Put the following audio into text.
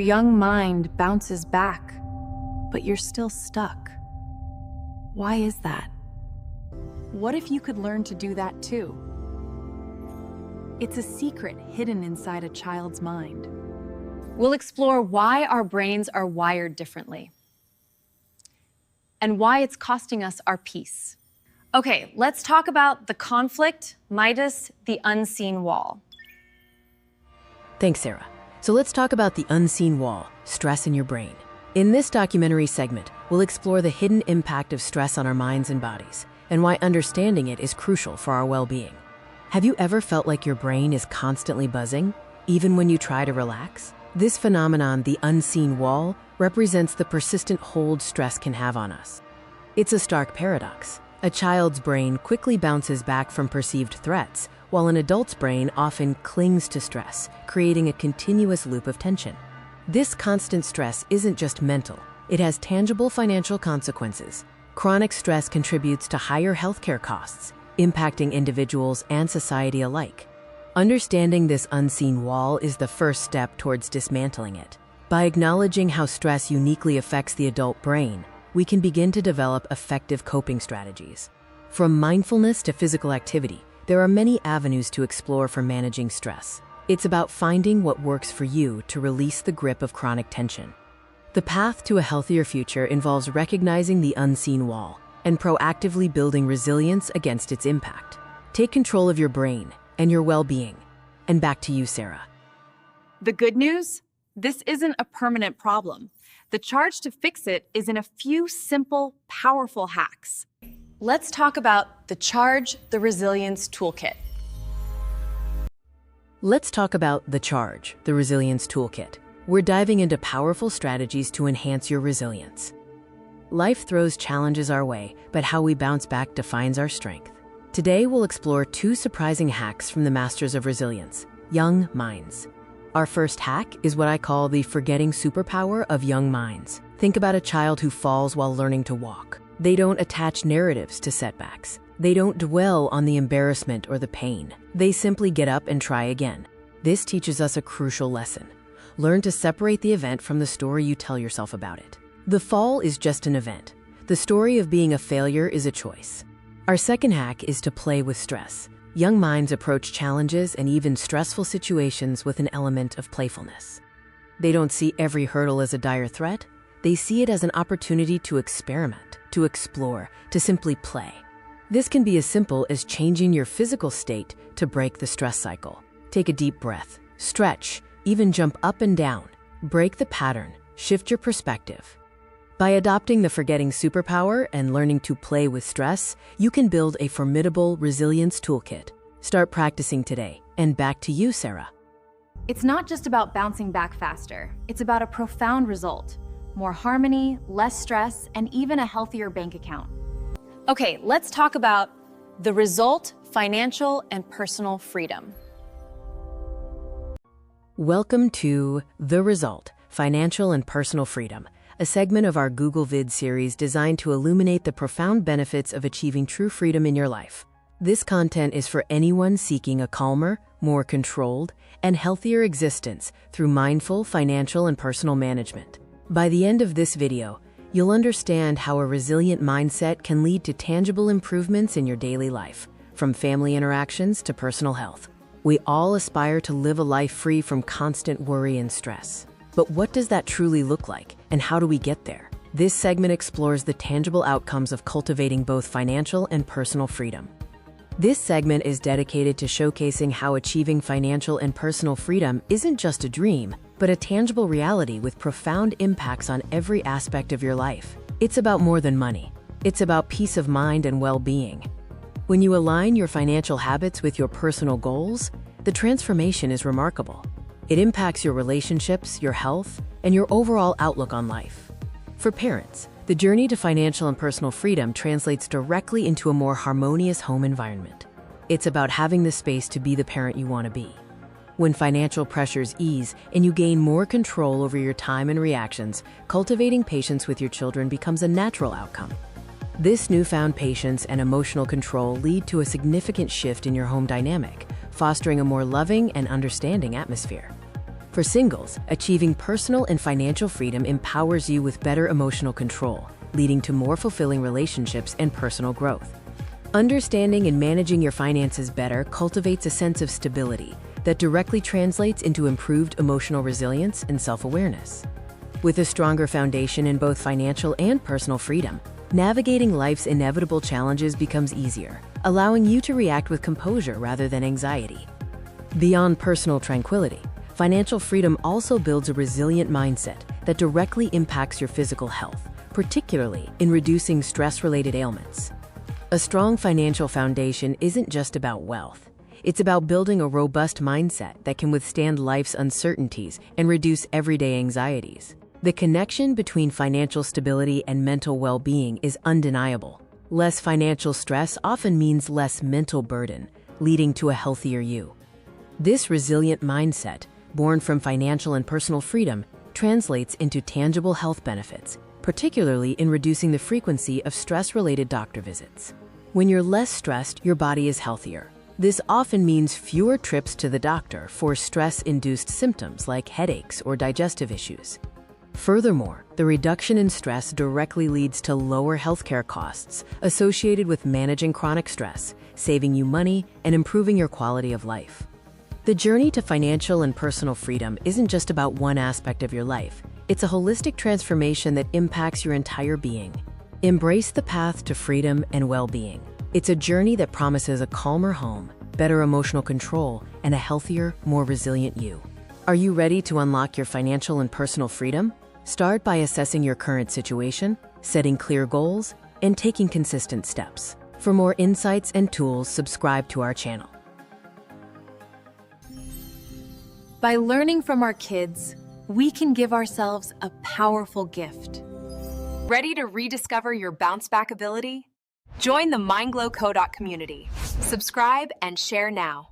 Your young mind bounces back, but you're still stuck. Why is that? What if you could learn to do that too? It's a secret hidden inside a child's mind. We'll explore why our brains are wired differently and why it's costing us our peace. Okay, let's talk about the conflict, Midas, the unseen wall. Thanks, Sera. So let's talk about the unseen wall, stress in your brain. In this documentary segment, we'll explore the hidden impact of stress on our minds and bodies, and why understanding it is crucial for our well-being. Have you ever felt like your brain is constantly buzzing, even when you try to relax? This phenomenon, the unseen wall, represents the persistent hold stress can have on us. It's a stark paradox. A child's brain quickly bounces back from perceived threats, while an adult's brain often clings to stress, creating a continuous loop of tension. This constant stress isn't just mental, it has tangible financial consequences. Chronic stress contributes to higher healthcare costs, impacting individuals and society alike. Understanding this unseen wall is the first step towards dismantling it. By acknowledging how stress uniquely affects the adult brain, we can begin to develop effective coping strategies. From mindfulness to physical activity, there are many avenues to explore for managing stress. It's about finding what works for you to release the grip of chronic tension. The path to a healthier future involves recognizing the unseen wall and proactively building resilience against its impact. Take control of your brain and your well-being. And back to you, Sera. The good news? This isn't a permanent problem. The charge to fix it is in a few simple, powerful hacks. Let's talk about the Charge the Resilience Toolkit. Let's talk about the Charge, the Resilience Toolkit. We're diving into powerful strategies to enhance your resilience. Life throws challenges our way, but how we bounce back defines our strength. Today, we'll explore 2 surprising hacks from the masters of resilience, young minds. Our first hack is what I call the forgetting superpower of young minds. Think about a child who falls while learning to walk. They don't attach narratives to setbacks. They don't dwell on the embarrassment or the pain. They simply get up and try again. This teaches us a crucial lesson. Learn to separate the event from the story you tell yourself about it. The fall is just an event. The story of being a failure is a choice. Our second hack is to play with stress. Young minds approach challenges and even stressful situations with an element of playfulness. They don't see every hurdle as a dire threat. They see it as an opportunity to experiment, to explore, to simply play. This can be as simple as changing your physical state to break the stress cycle. Take a deep breath, stretch, even jump up and down. Break the pattern, shift your perspective. By adopting the forgetting superpower and learning to play with stress, you can build a formidable resilience toolkit. Start practicing today. And back to you, Sera. It's not just about bouncing back faster. It's about a profound result. More harmony, less stress, and even a healthier bank account. Okay, let's talk about the result, financial and personal freedom. Welcome to The Result, Financial and Personal Freedom, a segment of our Google Vid series designed to illuminate the profound benefits of achieving true freedom in your life. This content is for anyone seeking a calmer, more controlled, and healthier existence through mindful financial and personal management. By the end of this video, you'll understand how a resilient mindset can lead to tangible improvements in your daily life, from family interactions to personal health. We all aspire to live a life free from constant worry and stress. But what does that truly look like, and how do we get there? This segment explores the tangible outcomes of cultivating both financial and personal freedom. This segment is dedicated to showcasing how achieving financial and personal freedom isn't just a dream, but a tangible reality with profound impacts on every aspect of your life. It's about more than money. It's about peace of mind and well-being. When you align your financial habits with your personal goals, the transformation is remarkable. It impacts your relationships, your health, and your overall outlook on life. For parents, the journey to financial and personal freedom translates directly into a more harmonious home environment. It's about having the space to be the parent you want to be. When financial pressures ease and you gain more control over your time and reactions, cultivating patience with your children becomes a natural outcome. This newfound patience and emotional control lead to a significant shift in your home dynamic, fostering a more loving and understanding atmosphere. For singles, achieving personal and financial freedom empowers you with better emotional control, leading to more fulfilling relationships and personal growth. Understanding and managing your finances better cultivates a sense of stability that directly translates into improved emotional resilience and self-awareness. With a stronger foundation in both financial and personal freedom, navigating life's inevitable challenges becomes easier, allowing you to react with composure rather than anxiety. Beyond personal tranquility, financial freedom also builds a resilient mindset that directly impacts your physical health, particularly in reducing stress-related ailments. A strong financial foundation isn't just about wealth. It's about building a robust mindset that can withstand life's uncertainties and reduce everyday anxieties. The connection between financial stability and mental well-being is undeniable. Less financial stress often means less mental burden, leading to a healthier you. This resilient mindset, born from financial and personal freedom, translates into tangible health benefits, particularly in reducing the frequency of stress-related doctor visits. When you're less stressed, your body is healthier. This often means fewer trips to the doctor for stress-induced symptoms like headaches or digestive issues. Furthermore, the reduction in stress directly leads to lower healthcare costs associated with managing chronic stress, saving you money, and improving your quality of life. The journey to financial and personal freedom isn't just about one aspect of your life. It's a holistic transformation that impacts your entire being. Embrace the path to freedom and well-being. It's a journey that promises a calmer home, better emotional control, and a healthier, more resilient you. Are you ready to unlock your financial and personal freedom? Start by assessing your current situation, setting clear goals, and taking consistent steps. For more insights and tools, subscribe to our channel. By learning from our kids, we can give ourselves a powerful gift. Ready to rediscover your bounce-back ability? Join the MindGlow community. Subscribe and share now.